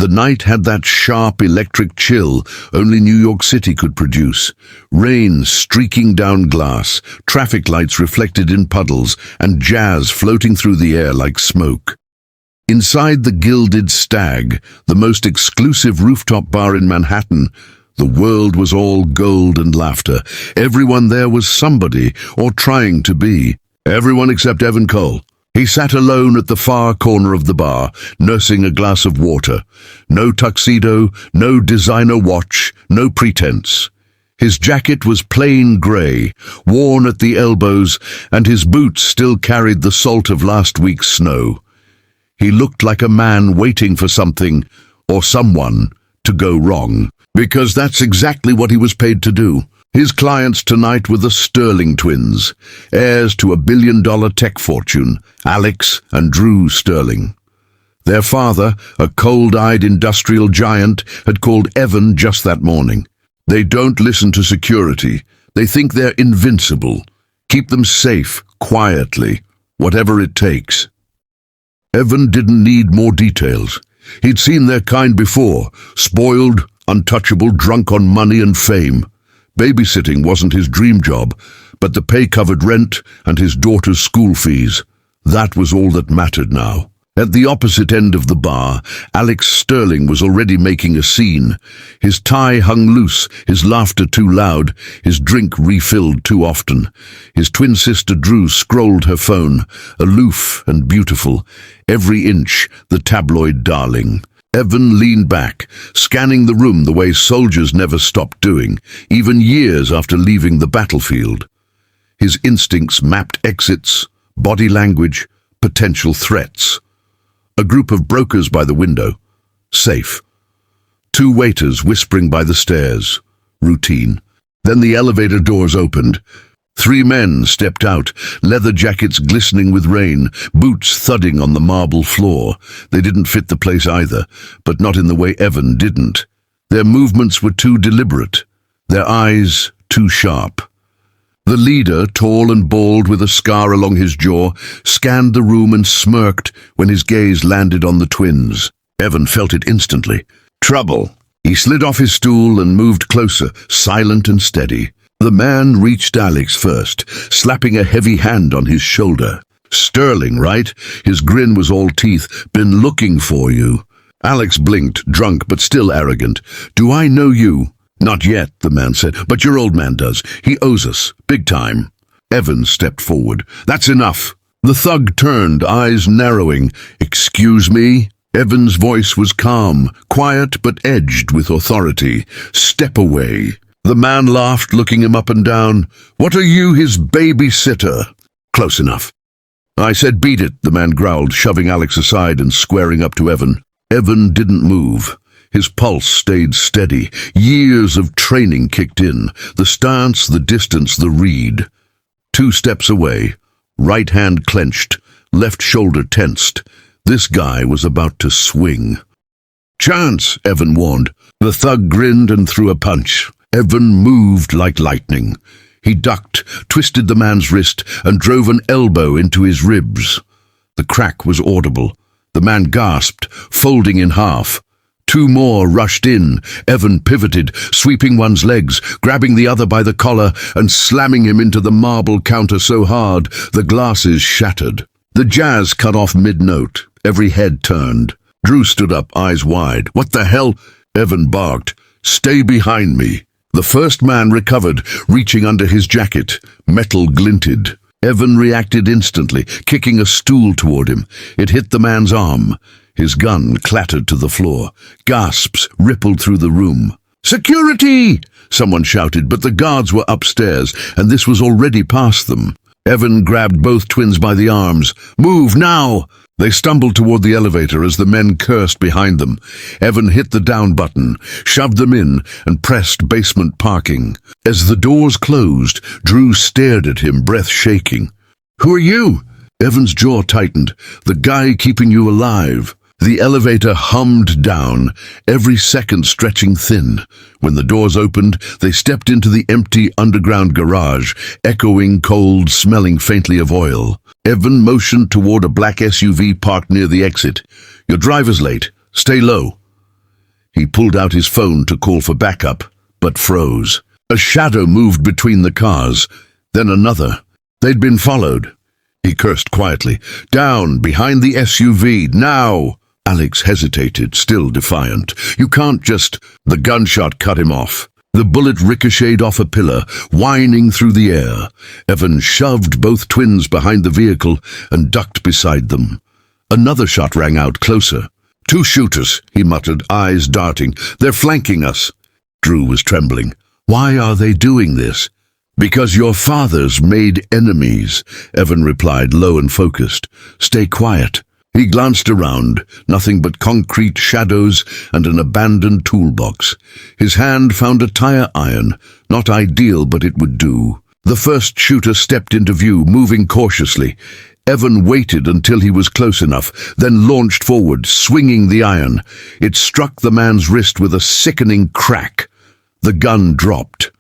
The night had that sharp electric chill only New York City could produce. Rain streaking down glass, traffic lights reflected in puddles, and jazz floating through the air like smoke. Inside the Gilded Stag, the most exclusive rooftop bar in Manhattan, the world was all gold and laughter. Everyone there was somebody, or trying to be. Everyone except Evan Cole. He sat alone at the far corner of the bar, nursing a glass of water. No tuxedo, no designer watch, no pretense. His jacket was plain grey, worn at the elbows, and his boots still carried the salt of last week's snow. He looked like a man waiting for something, or someone, to go wrong, because that's exactly what he was paid to do. His clients tonight were the Sterling twins, heirs to a billion-dollar tech fortune, Alex and Drew Sterling. Their father, a cold-eyed industrial giant, had called Evan just that morning. They don't listen to security. They think they're invincible. Keep them safe, quietly, whatever it takes. Evan didn't need more details. He'd seen their kind before, spoiled, untouchable, drunk on money and fame. Babysitting wasn't his dream job, but the pay covered rent and his daughter's school fees. That was all that mattered now. At the opposite end of the bar, Alex Sterling was already making a scene. His tie hung loose, his laughter too loud, his drink refilled too often. His twin sister Drew scrolled her phone, aloof and beautiful, every inch the tabloid darling. Evan leaned back, scanning the room the way soldiers never stopped doing, even years after leaving the battlefield. His instincts mapped exits, body language, potential threats. A group of brokers by the window. Safe. 2 waiters whispering by the stairs. Routine. Then the elevator doors opened. 3 men stepped out, leather jackets glistening with rain, boots thudding on the marble floor. They didn't fit the place either, but not in the way Evan didn't. Their movements were too deliberate, their eyes too sharp. The leader, tall and bald with a scar along his jaw, scanned the room and smirked when his gaze landed on the twins. Evan felt it instantly. Trouble. He slid off his stool and moved closer, silent and steady. The man reached Alex first, slapping a heavy hand on his shoulder. Sterling, right? His grin was all teeth. Been looking for you. Alex blinked, drunk but still arrogant. Do I know you? Not yet, the man said, but your old man does. He owes us, big time. Evan stepped forward. That's enough. The thug turned, eyes narrowing. Excuse me? Evan's voice was calm, quiet but edged with authority. Step away. The man laughed, looking him up and down. What are you, his babysitter? Close enough. I said beat it, the man growled, shoving Alex aside and squaring up to Evan. Evan didn't move. His pulse stayed steady. Years of training kicked in. The stance, the distance, the read. 2 steps away. Right hand clenched. Left shoulder tensed. This guy was about to swing. Chance, Evan warned. The thug grinned and threw a punch. Evan moved like lightning. He ducked, twisted the man's wrist, and drove an elbow into his ribs. The crack was audible. The man gasped, folding in half. 2 more rushed in. Evan pivoted, sweeping one's legs, grabbing the other by the collar, and slamming him into the marble counter so hard the glasses shattered. The jazz cut off mid-note. Every head turned. Drew stood up, eyes wide. What the hell? Evan barked. Stay behind me. The first man recovered, reaching under his jacket. Metal glinted. Evan reacted instantly, kicking a stool toward him. It hit the man's arm. His gun clattered to the floor. Gasps rippled through the room. Security! Someone shouted, but the guards were upstairs, and this was already past them. Evan grabbed both twins by the arms. Move now! They stumbled toward the elevator as the men cursed behind them. Evan hit the down button, shoved them in, and pressed basement parking. As the doors closed, Drew stared at him, breath shaking. Who are you? Evan's jaw tightened. The guy keeping you alive. The elevator hummed down, every second stretching thin. When the doors opened, they stepped into the empty underground garage, echoing cold, smelling faintly of oil. Evan motioned toward a black SUV parked near the exit. Your driver's late. Stay low. He pulled out his phone to call for backup, but froze. A shadow moved between the cars, then another. They'd been followed. He cursed quietly. "Down, behind the SUV, now!" Alex hesitated, still defiant. "You can't just—" The gunshot cut him off. The bullet ricocheted off a pillar, whining through the air. Evan shoved both twins behind the vehicle and ducked beside them. Another shot rang out closer. "Two shooters," he muttered, eyes darting. "They're flanking us." Drew was trembling. "Why are they doing this?" "Because your fathers made enemies," Evan replied, low and focused. "Stay quiet." He glanced around, nothing but concrete shadows and an abandoned toolbox. His hand found a tire iron, not ideal, but it would do. The first shooter stepped into view, moving cautiously. Evan waited until he was close enough, then launched forward, swinging the iron. It struck the man's wrist with a sickening crack. The gun dropped.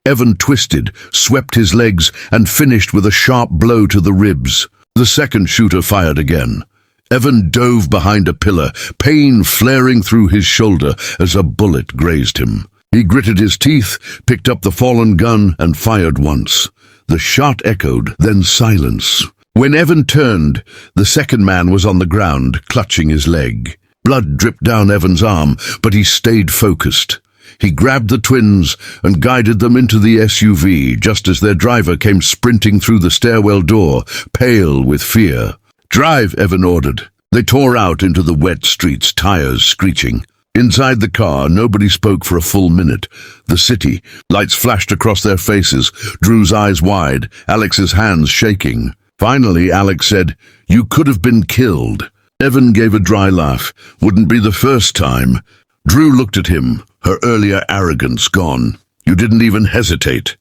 Evan twisted, swept his legs, and finished with a sharp blow to the ribs. The second shooter fired again. Evan dove behind a pillar, pain flaring through his shoulder as a bullet grazed him. He gritted his teeth, picked up the fallen gun, and fired once. The shot echoed, then silence. When Evan turned, the second man was on the ground, clutching his leg. Blood dripped down Evan's arm, but he stayed focused. He grabbed the twins and guided them into the SUV just as their driver came sprinting through the stairwell door, pale with fear. "Drive," Evan ordered. They tore out into the wet streets, tires screeching. Inside the car, nobody spoke for a full minute. The city, lights flashed across their faces, Drew's eyes wide, Alex's hands shaking. Finally, Alex said, "You could have been killed." Evan gave a dry laugh. "Wouldn't be the first time." Drew looked at him, her earlier arrogance gone. "You didn't even hesitate."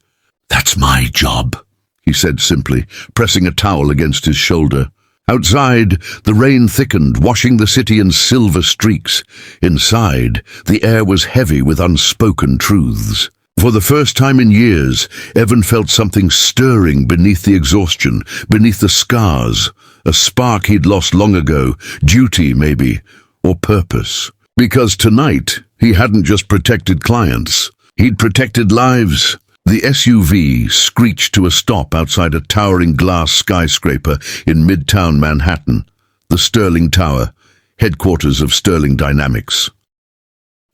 "That's my job," he said simply, pressing a towel against his shoulder. Outside, the rain thickened, washing the city in silver streaks. Inside, the air was heavy with unspoken truths. For the first time in years, Evan felt something stirring beneath the exhaustion, beneath the scars. A spark he'd lost long ago, duty maybe, or purpose. Because tonight, he hadn't just protected clients. He'd protected lives. The SUV screeched to a stop outside a towering glass skyscraper in Midtown Manhattan, the Sterling Tower, headquarters of Sterling Dynamics.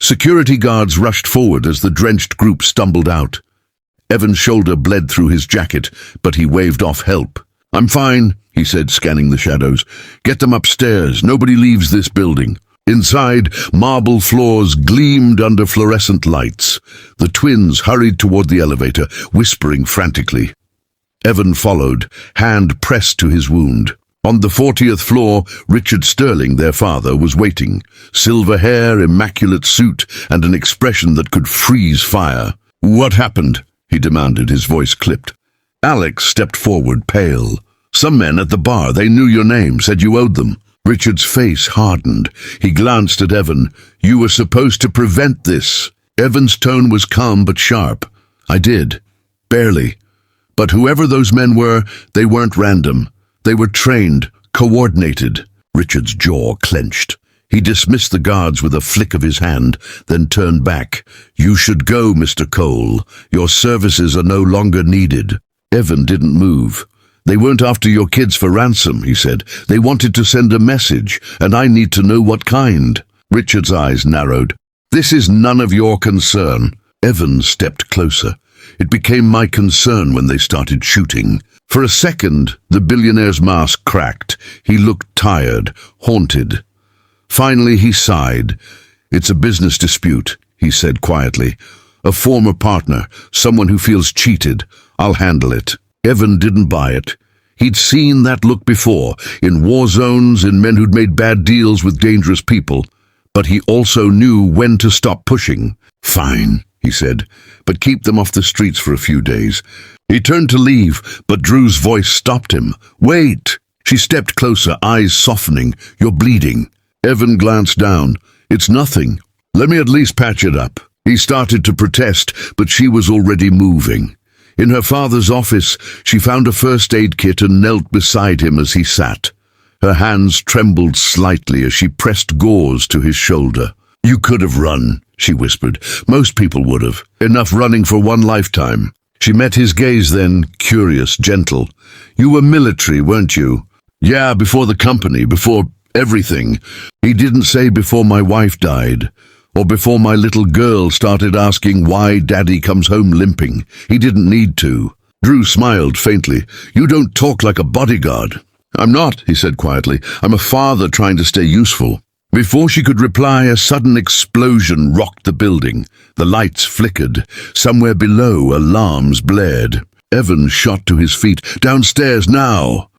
Security guards rushed forward as the drenched group stumbled out. Evan's shoulder bled through his jacket, but he waved off help. "I'm fine," he said, scanning the shadows. "Get them upstairs. Nobody leaves this building." Inside, marble floors gleamed under fluorescent lights. The twins hurried toward the elevator, whispering frantically. Evan followed, hand pressed to his wound. On the 40th floor, Richard Sterling, their father, was waiting. Silver hair, immaculate suit, and an expression that could freeze fire. "What happened?" he demanded, his voice clipped. Alex stepped forward, pale. "Some men at the bar, they knew your name, said you owed them." Richard's face hardened. He glanced at Evan. "You were supposed to prevent this." Evan's tone was calm but sharp. "I did. Barely. But whoever those men were, they weren't random. They were trained, coordinated." Richard's jaw clenched. He dismissed the guards with a flick of his hand, then turned back. "You should go, Mr. Cole. Your services are no longer needed." Evan didn't move. "They weren't after your kids for ransom," he said. "They wanted to send a message, and I need to know what kind." Richard's eyes narrowed. "This is none of your concern." Evan stepped closer. "It became my concern when they started shooting." For a second, the billionaire's mask cracked. He looked tired, haunted. Finally, he sighed. "It's a business dispute," he said quietly. "A former partner, someone who feels cheated. I'll handle it." Evan didn't buy it. He'd seen that look before, in war zones, in men who'd made bad deals with dangerous people. But he also knew when to stop pushing. "Fine," he said, "but keep them off the streets for a few days." He turned to leave, but Drew's voice stopped him. "Wait!" She stepped closer, eyes softening. "You're bleeding." Evan glanced down. "It's nothing. Let me at least patch it up." He started to protest, but she was already moving. In her father's office, she found a first aid kit and knelt beside him as he sat. Her hands trembled slightly as she pressed gauze to his shoulder. You could have run, she whispered. Most people would have. Enough running for one lifetime. She met his gaze then, curious, gentle. You were military, weren't you? Yeah, before the company, before everything. He didn't say before my wife died, or before my little girl started asking why Daddy comes home limping. He didn't need to. Drew smiled faintly. You don't talk like a bodyguard. I'm not, he said quietly. I'm a father trying to stay useful. Before she could reply, a sudden explosion rocked the building. The lights flickered. Somewhere below, alarms blared. Evan shot to his feet. Downstairs now!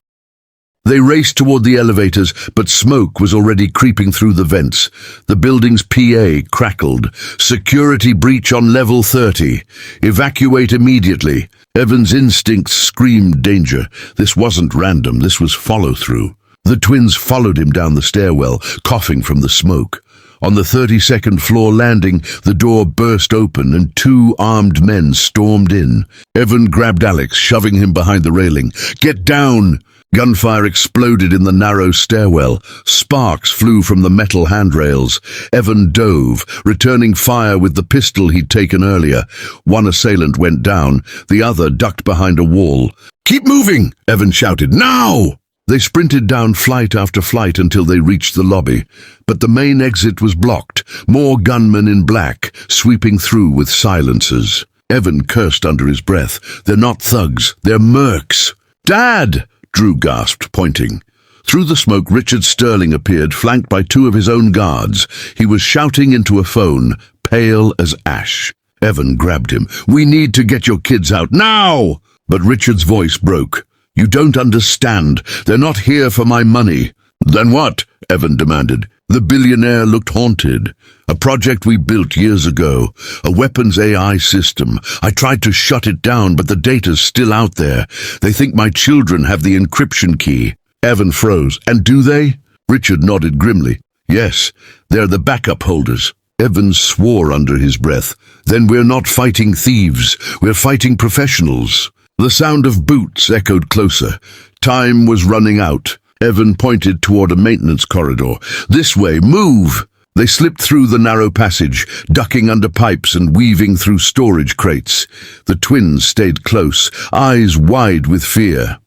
They raced toward the elevators, but smoke was already creeping through the vents. The building's PA crackled. Security breach on level 30. Evacuate immediately. Evan's instincts screamed danger. This wasn't random, this was follow-through. The twins followed him down the stairwell, coughing from the smoke. On the 32nd floor landing, the door burst open and 2 armed men stormed in. Evan grabbed Alex, shoving him behind the railing. Get down! Gunfire exploded in the narrow stairwell. Sparks flew from the metal handrails. Evan dove, returning fire with the pistol he'd taken earlier. One assailant went down, the other ducked behind a wall. Keep moving! Evan shouted. Now! They sprinted down flight after flight until they reached the lobby, but the main exit was blocked, more gunmen in black, sweeping through with silencers. Evan cursed under his breath. They're not thugs, they're mercs. Dad! Drew gasped, pointing. Through the smoke, Richard Sterling appeared, flanked by 2 of his own guards. He was shouting into a phone, pale as ash. Evan grabbed him. We need to get your kids out, now! But Richard's voice broke. You don't understand. They're not here for my money. Then what? Evan demanded. The Billionaire looked haunted. A project we built years ago. A weapons AI system. I tried to shut it down, but the data's still out there. They think my children have the encryption key. Evan froze. And do they? Richard nodded grimly. Yes, they're the backup holders. Evan swore under his breath. Then we're not fighting thieves. We're fighting professionals. The sound of boots echoed closer. Time was running out. Evan pointed toward a maintenance corridor. This way, move! They slipped through the narrow passage, ducking under pipes and weaving through storage crates. The twins stayed close, eyes wide with fear.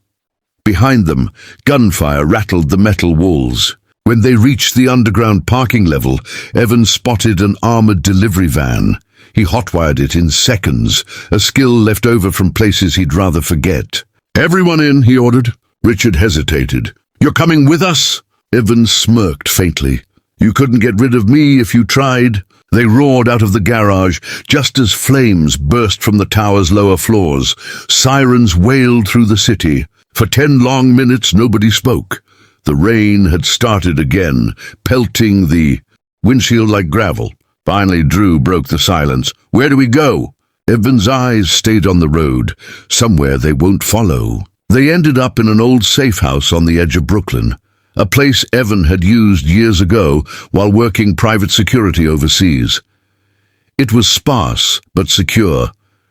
Behind them, gunfire rattled the metal walls. When they reached the underground parking level, Evan spotted an armored delivery van. He hotwired it in seconds, a skill left over from places he'd rather forget. Everyone in, he ordered. Richard hesitated. You're coming with us? Evan smirked faintly. You couldn't get rid of me if you tried. They roared out of the garage, just as flames burst from the tower's lower floors. Sirens wailed through the city. For 10 long minutes, nobody spoke. The rain had started again, pelting the windshield like gravel. Finally, Drew broke the silence. Where do we go? Evan's eyes stayed on the road. Somewhere they won't follow. They ended up in an old safe house on the edge of Brooklyn, a place Evan had used years ago while working private security overseas. It was sparse but secure.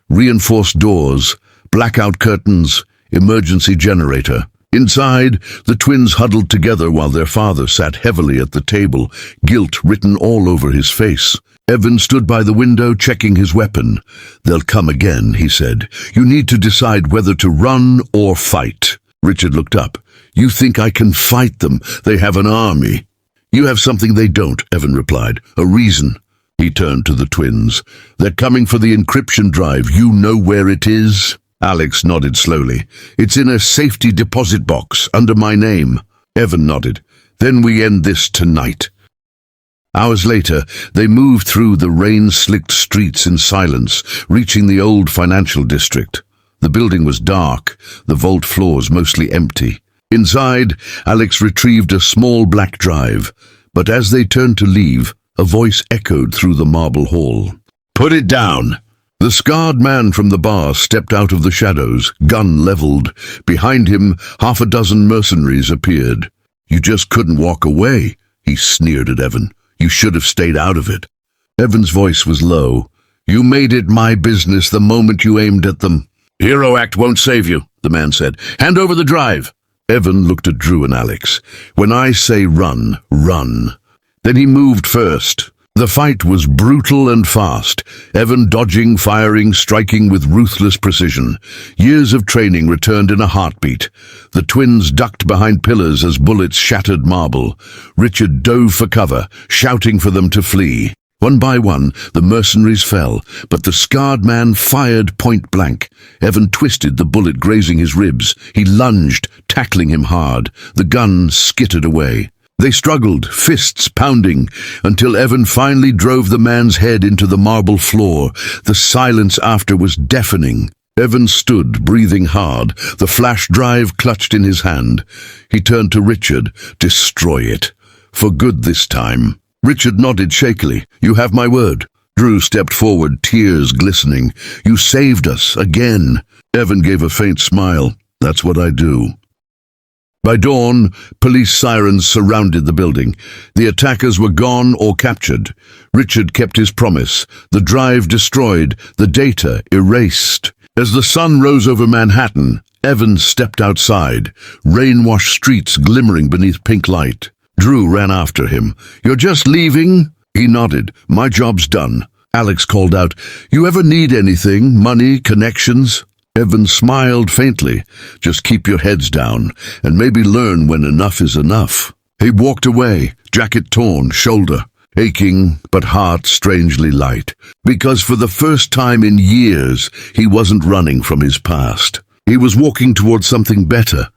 Reinforced doors, blackout curtains, emergency generator. Inside, the twins huddled together while their father sat heavily at the table, guilt written all over his face. Evan stood by the window, checking his weapon. They'll come again, he said. You need to decide whether to run or fight. Richard looked up. You think I can fight them? They have an army. You have something they don't, Evan replied. A reason. He turned to the twins. They're coming for the encryption drive. You know where it is? Alex nodded slowly. It's in a safety deposit box under my name. Evan nodded. Then we end this tonight. Hours later, they moved through the rain-slicked streets in silence, reaching the old financial district. The building was dark, the vault floors mostly empty. Inside, Alex retrieved a small black drive, but as they turned to leave, a voice echoed through the marble hall. Put it down! The scarred man from the bar stepped out of the shadows, gun leveled. Behind him, 6 mercenaries appeared. You just couldn't walk away, he sneered at Evan. You should have stayed out of it. Evan's voice was low. You made it my business the moment you aimed at them. Hero act won't save you, the man said. Hand over the drive. Evan looked at Drew and Alex. When I say run, run. Then he moved first. The fight was brutal and fast, Evan dodging, firing, striking with ruthless precision. Years of training returned in a heartbeat. The twins ducked behind pillars as bullets shattered marble. Richard dove for cover, shouting for them to flee. One by one, the mercenaries fell, but the scarred man fired point blank. Evan twisted, the bullet grazing his ribs. He lunged, tackling him hard. The gun skittered away. They struggled, fists pounding, until Evan finally drove the man's head into the marble floor. The silence after was deafening. Evan stood, breathing hard, the flash drive clutched in his hand. He turned to Richard. "Destroy it. For good this time." Richard nodded shakily. "You have my word." Drew stepped forward, tears glistening. "You saved us, again." Evan gave a faint smile. "That's what I do." By dawn, police sirens surrounded the building. The attackers were gone or captured. Richard kept his promise. The drive destroyed, the data erased. As the sun rose over Manhattan, Evan stepped outside, rain-washed streets glimmering beneath pink light. Drew ran after him. "You're just leaving?" He nodded. "My job's done." Alex called out, "You ever need anything? Money, connections?" Evan smiled faintly. "Just keep your heads down, and maybe learn when enough is enough." He walked away, jacket torn, shoulder aching, but heart strangely light. Because for the first time in years, he wasn't running from his past. He was walking towards something better,